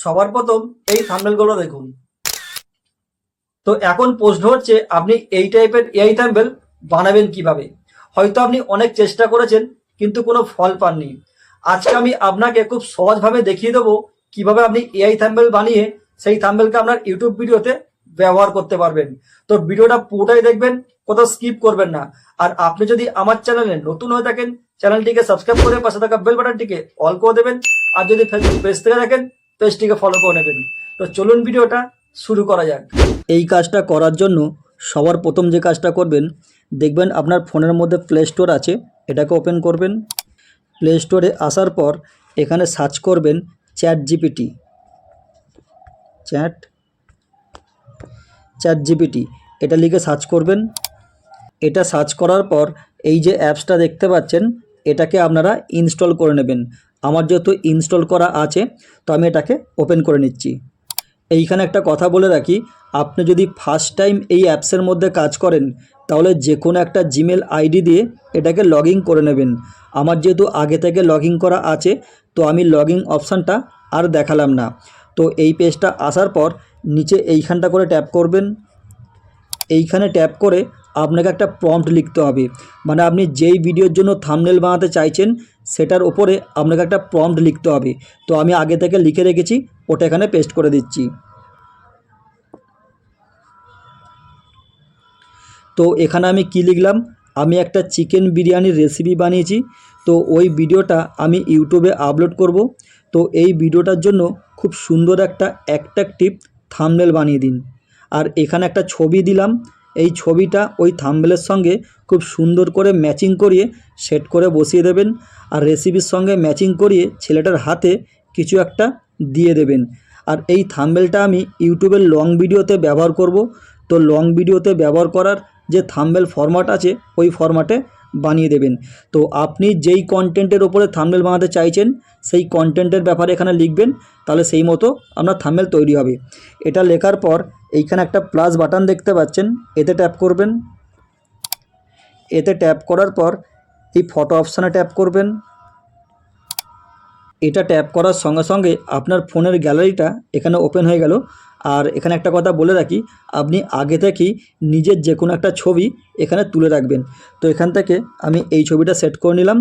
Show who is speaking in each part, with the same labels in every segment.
Speaker 1: সবার প্রথম এই থাম্বনেলগুলো দেখুন। তো এখন প্রশ্ন হচ্ছে আপনি এই টাইপের এআই থাম্বনেল বানাবেন কিভাবে। হয়তো আপনি অনেক চেষ্টা করেছেন কিন্তু কোনো ফল পাননি। আজকে আমি আপনাকে খুব সহজভাবে দেখিয়ে দেবো কিভাবে আপনি এআই থাম্বনেল বানিয়ে সেই থাম্বনেলকে আপনার ইউটিউব ভিডিওতে ব্যবহার করতে পারবেন। তো ভিডিওটা পুরোটাই দেখবেন, কোথাও স্কিপ করবেন না। আর আপনি যদি আমার চ্যানেলে নতুন হয়ে থাকেন, চ্যানেলটিকে সাবস্ক্রাইব করে পাশে থাকা বেল বাটনটিকে অল করে দেবেন। আর যদি ফেসবুক পেজ থেকে থাকেন, পেজটিকে ফলো করে নেবেন। তো চলুন ভিডিওটা শুরু করা যাক। এই কাজটা করার জন্য সবার প্রথম যে কাজটা করবেন, দেখবেন আপনার ফোনের মধ্যে প্লে স্টোর আছে, এটাকে ওপেন করবেন। প্লে স্টোরে আসার পর এখানে সার্চ করবেন চ্যাট জিপিটি। চ্যাট জিপিটি এটা লিখে সার্চ করবেন। এটা সার্চ করার পর এই যে অ্যাপসটা দেখতে পাচ্ছেন, এটাকে আপনারা ইনস্টল করে নেবেন। আমার যেহেতু ইনস্টল করা আছে, তো আমি এটাকে ওপেন করে নিচ্ছি। এইখানে একটা কথা বলে রাখি, আপনি যদি ফার্স্ট টাইম এই অ্যাপসের মধ্যে কাজ করেন, তাহলে যে কোনো একটা জিমেল আইডি দিয়ে এটাকে লগ ইন করে নেবেন। আমার যেহেতু আগে থেকে লগ ইন করা আছে, তো আমি লগ ইন অপশানটা আর দেখালাম না। তো এই পেজটা আসার পর নিচে এইখানটা করে ট্যাপ করবেন। এইখানে ট্যাপ করে আপনাকে একটা প্রম্পট লিখতে হবে, মানে আপনি যেই ভিডিওর জন্য থাম্বনেল বানাতে চাইছেন সেটার ওপরে আপনাকে একটা প্রম্পট লিখতে হবে। তো আমি আগে থেকে লিখে রেখেছি, ওটা এখানে পেস্ট করে দিচ্ছি। তো এখানে আমি কি লিখলাম, আমি একটা চিকেন বিরিয়ানির রেসিপি বানিয়েছি, তো ওই ভিডিওটা আমি ইউটিউবে আপলোড করব। তো এই ভিডিওটার জন্য খুব সুন্দর একটা অ্যাট্রাকটিভ থাম্বনেল বানিয়ে দিন। আর এখানে একটা ছবি দিলাম, এই ছবিটা ওই থাম্বনেলের সঙ্গে খুব সুন্দর করে ম্যাচিং করিয়ে সেট করে বসিয়ে দেবেন। আর রেসিপির সঙ্গে ম্যাচিং করিয়ে ছেলেটার হাতে কিছু একটা দিয়ে দেবেন। আর এই থাম্বনেলটা আমি ইউটিউবের লং ভিডিওতে ব্যবহার করব। তো লং ভিডিওতে ব্যবহার করার যে থাম্বনেল ফরম্যাট আছে, ওই ফরম্যাটে বানিয়ে দেবেন। তো আপনি যেই কন্টেন্টের ওপরে থাম্বনেল বানাতে চাইছেন সেই কন্টেন্টের ব্যাপারে এখানে লিখবেন, তাহলে সেই মতো আপনার থাম্বনেল তৈরি হবে। এটা লেখার পর এইখানে একটা প্লাস বাটন দেখতে পাচ্ছেন, এতে ট্যাপ করবেন। এতে ট্যাপ করার পর এই ফটো অপশানে ট্যাপ করবেন। এটা ট্যাপ করার সঙ্গে সঙ্গে আপনার ফোনের গ্যালারিটা এখানে ওপেন হয়ে গেল। আর এখানে একটা কথা বলে রাখি, আপনি আগে থেকেই নিজের যে কোনো একটা ছবি এখানে তুলে রাখবেন। তো এখান থেকে আমি এই ছবিটা সেট করে নিলাম।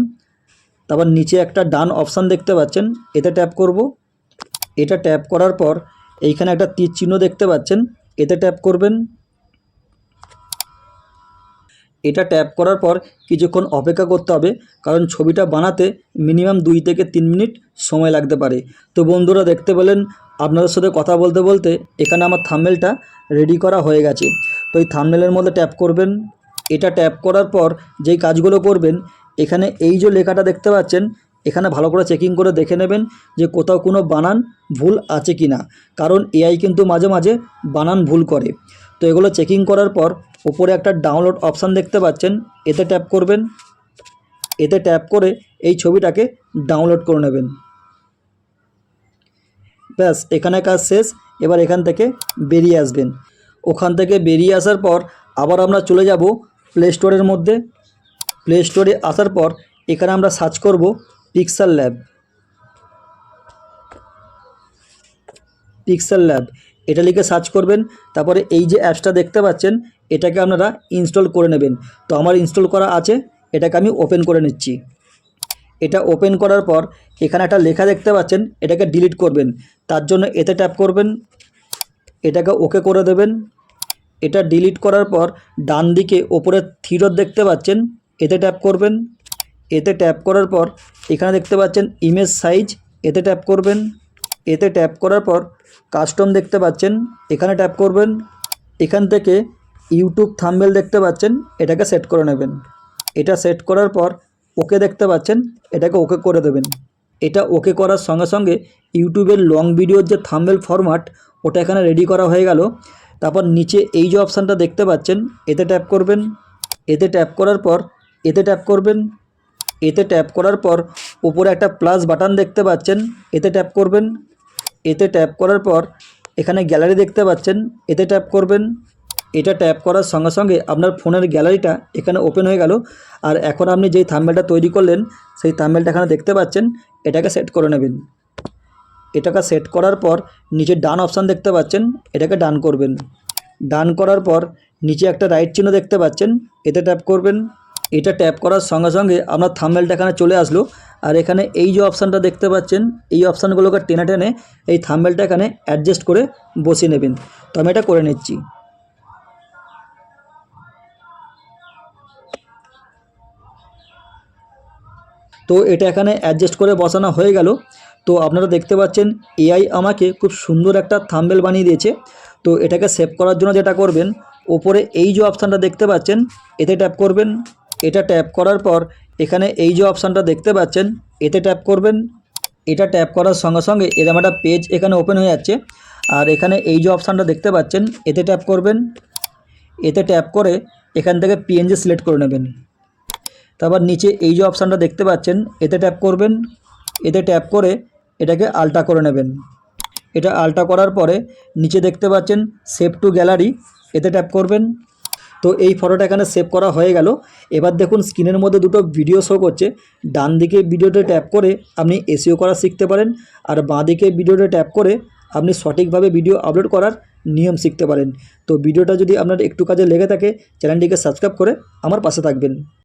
Speaker 1: তারপর নিচে একটা ডান অপশান দেখতে পাচ্ছেন, এতে ট্যাপ করব। এটা ট্যাপ করার পর এইখানে একটা তীর চিহ্ন দেখতে পাচ্ছেন, এতে ট্যাপ করবেন। এটা ট্যাপ করার পর কিছুক্ষণ অপেক্ষা করতে হবে, কারণ ছবিটা বানাতে মিনিমাম 2 থেকে 3 মিনিট সময় লাগতে পারে। তো বন্ধুরা, দেখতে পেলেন আপনাদের সাথে কথা বলতে বলতে এখানে আমার থাম্বনেলটা রেডি করা হয়ে গেছে। তো এই থাম্বনেলের মধ্যে ট্যাপ করবেন। এটা ট্যাপ করার পর যেই কাজগুলো করবেন, এখানে এই যে লেখাটা দেখতে পাচ্ছেন, এখানে ভালো করে চেকিং করে দেখে নেবেন যে কোথাও কোনো বানান ভুল আছে কি না, কারণ এআই কিন্তু মাঝে মাঝে বানান ভুল করে। তো এগুলো চেকিং করার পর উপরে একটা ডাউনলোড অপশান দেখতে পাচ্ছেন, এতে ট্যাপ করবেন। এতে ট্যাপ করে এই ছবিটাকে ডাউনলোড করে নেবেন। ব্যাস, এখানে কাজ শেষ। এবার এখান থেকে বেরিয়ে আসবেন। ওখান থেকে বেরিয়ে আসার পর আবার আমরা চলে যাব প্লে স্টোরের মধ্যে। প্লে স্টোরে আসার পর এখানে আমরা সার্চ করব পিক্সেল ল্যাব। এটা লিখে সার্চ করবেন। তারপরে এই যে অ্যাপসটা দেখতে পাচ্ছেন, এটাকে আপনারা ইনস্টল করে নেবেন। তো আমার ইনস্টল করা আছে, এটাকে আমি ওপেন করে নিচ্ছি। এটা ওপেন করার পর এখানে একটা লেখা দেখতে পাচ্ছেন, এটাকে ডিলিট করবেন। তার জন্য এতে ট্যাপ করবেন, এটাকে ওকে করে দেবেন। এটা ডিলিট করার পর ডান দিকে ওপরে থ্রি দেখতে পাচ্ছেন, এতে ট্যাপ করবেন। এতে ট্যাপ করার পর এখানে দেখতে পাচ্ছেন ইমেজ সাইজ, এতে ট্যাপ করবেন। এতে ট্যাপ করার পর কাস্টম দেখতে পাচ্ছেন, এখানে ট্যাপ করবেন। এখান থেকে ইউটিউব থাম্বনেল দেখতে পাচ্ছেন, এটাকে সেট করে নেবেন। এটা সেট করার পর ওকে দেখতে পাচ্ছেন, এটাকে ওকে করে দেবেন। এটা ওকে করার সঙ্গে সঙ্গে ইউটিউবের লং ভিডিওর যে থাম্বনেল ফরম্যাট, ওটা এখানে রেডি করা হয়ে গেল। তারপর নিচে এই যে অপশানটা দেখতে পাচ্ছেন, এতে ট্যাপ করবেন। এতে ট্যাপ করার পর এতে ট্যাপ করবেন। এতে ট্যাপ করার পর উপরে একটা প্লাস বাটন দেখতে পাচ্ছেন, এতে ট্যাপ করবেন। এতে ট্যাপ করার পর এখানে গ্যালারি দেখতে পাচ্ছেন, এতে ট্যাপ করবেন। এটা ট্যাপ করার সঙ্গে সঙ্গে আপনার ফোনের গ্যালারিটা এখানে ওপেন হয়ে গেল। আর এখন আপনি যেই থাম্বনেলটা তৈরি করলেন সেই থাম্বনেলটা এখানে দেখতে পাচ্ছেন, এটাকে সেট করে নেবেন। এটাকে সেট করার পর নিচে ডান অপশান দেখতে পাচ্ছেন, এটাকে ডান করবেন। ডান করার পর নিচে একটা রাইট চিহ্ন দেখতে পাচ্ছেন, এতে ট্যাপ করবেন। এটা ট্যাপ করার সঙ্গে সঙ্গে আপনার থাম্বনেলটা এখানে চলে আসলো। আর এখানে এই যে অপশানটা দেখতে পাচ্ছেন, এই অপশানগুলোকে টেনে টেনে এই থাম্বনেলটা এখানে অ্যাডজাস্ট করে বসিয়ে নেবেন। তো আমি এটা করে নিচ্ছি। তো এটা এখানে অ্যাডজাস্ট করে বসানো হয়ে গেল। তো আপনারা দেখতে পাচ্ছেন এআই আমাকে খুব সুন্দর একটা থাম্বনেল বানিয়ে দিয়েছে। তো এটাকে সেভ করার জন্য যেটা করবেন, ওপরে এই যে অপশানটা দেখতে পাচ্ছেন, এতে ট্যাপ করবেন। এটা ট্যাপ করার পর এখানে এই যে অপশানটা দেখতে পাচ্ছেন, এতে ট্যাপ করবেন। এটা ট্যাপ করার সঙ্গে সঙ্গে এরকম একটা পেজ এখানে ওপেন হয়ে যাচ্ছে। আর এখানে এই যে অপশানটা দেখতে পাচ্ছেন, এতে ট্যাপ করবেন। এতে ট্যাপ করে এখান থেকে পিএনজি সিলেক্ট করে নেবেন। তারপর নিচে এই যে অপশানটা দেখতে পাচ্ছেন, এতে ট্যাপ করবেন। এতে ট্যাপ করে এটাকে আলটা করে নেবেন। এটা আলটা করার পরে নিচে দেখতে পাচ্ছেন সেভ টু গ্যালারি, এতে ট্যাপ করবেন। তো এই ফটোটা এখানে সেভ করা হয়ে গেল। এবার দেখুন স্ক্রিনের মধ্যে দুটো ভিডিও শো করছে। ডান দিকে ভিডিওতে ট্যাপ করে আপনি এসইও করা শিখতে পারেন, আর বাঁ দিকে ভিডিওতে ট্যাপ করে আপনি সঠিকভাবে ভিডিও আপলোড করার নিয়ম শিখতে পারেন। তো ভিডিওটা যদি আপনার একটু কাজে লেগে থাকে, চ্যানেলটিকে সাবস্ক্রাইব করে আমার পাশে থাকবেন।